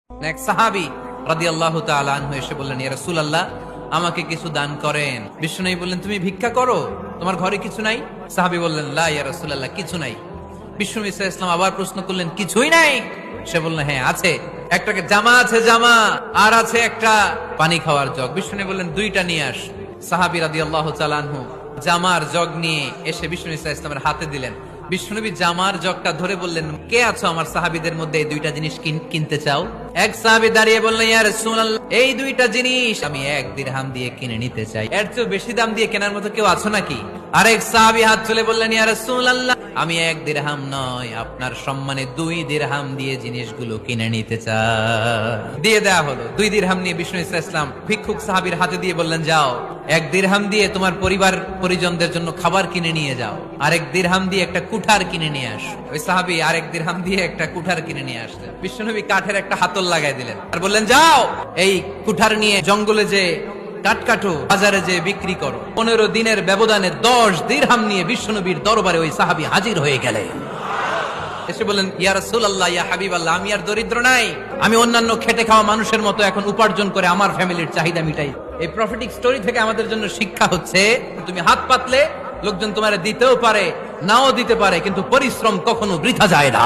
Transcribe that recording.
এক সাহাবী রাদিয়াল্লাহু তাআলা আনহু এসে বললেন, ইয়া রাসূলুল্লাহ, আমাকে কিছু দান করেন। বিশ্বনবী বললেন, তুমি ভিক্ষা করো, তোমার ঘরে কিছু নাই? সাহাবী বললেন, লা ইয়া রাসূলুল্লাহ, কিছু নাই। বিশ্বনবী সাল্লাল্লাহু আলাইহি ওয়াসাল্লাম আবার প্রশ্ন করলেন, কিছুই নাই? সে বলল, হ্যাঁ আছে, একটা জামা আছে, জামা, আর আছে একটা পানি খাওয়ার জগ। বিশ্বনবী বললেন, দুইটা নিয়ে আস। সাহাবী রাদিয়াল্লাহু তাআলা আনহু জামার জগ নিয়ে এসে বিশ্বনবী সাল্লাল্লাহু আলাইহি ওয়াসাল্লামের হাতে দিলেন। বিশ্বনবী জামার জগটা ধরে বললেন, কে আছো আমার সাহাবীদের মধ্যে এই দুইটা জিনিস কিনতে চাও? এক সাহাবী দাঁড়িয়ে বললেন, ইয়া রাসূলুল্লাহ, এই দুইটা জিনিস আমি 1 দিরহাম দিয়ে কিনে নিতে চাই। এর চেয়ে বেশি দাম দিয়ে কেনার মতো কেউ আছো নাকি? আরেক সাহাবী হাত তুলে বললেন, ইয়া রাসূলুল্লাহ, আমি 1 দিরহাম নয়, আপনার সম্মানে 2 দিরহাম দিয়ে জিনিসগুলো কিনে নিতে চাই। দিয়ে দেয়া হলো। 2 দিরহাম নিয়ে বিষ্ণু ইসলাম ভিক্ষুক সাহাবীর হাতে দিয়ে বললেন, যাও 1 দিরহাম দিয়ে তোমার পরিবার পরিজনদের জন্য খাবার কিনে নিয়ে যাও, আর 1 দিরহাম দিয়ে একটা কুঠার কিনে নিয়ে আস। ওই সাহাবী আর 1 দিরহাম দিয়ে একটা কুঠার কিনে নিয়ে আসলেন। বিশ্বনবী কাঠের একটা হাতল লাগাই দিলেন আর বললেন, যাও এই কুঠার নিয়ে জঙ্গলে যে কাঠ কাটো, বাজারে যে বিক্রি করো। 15 দিনের ব্যবধানে 10 দিরহাম নিয়ে বিশ্বনবীর দরবারে ওই সাহাবী হাজির হয়ে গেলেন। এসে বলেন, ইয়া রাসূলুল্লাহ, ইয়া হাবিবাল্লাহ, আমি আর দরিদ্র নাই, আমি অন্যান্য খেটে খাওয়া মানুষের মতো এখন উপার্জন করে আমার ফ্যামিলির চাহিদা মিটাই। এই প্রফেটিক স্টোরি থেকে আমাদের জন্য শিক্ষা হচ্ছে, তুমি হাত পাতলে লোকজন তোমার দিতেও পারে, নাও দিতে পারে, কিন্তু পরিশ্রম কখনো বৃথা যায় না।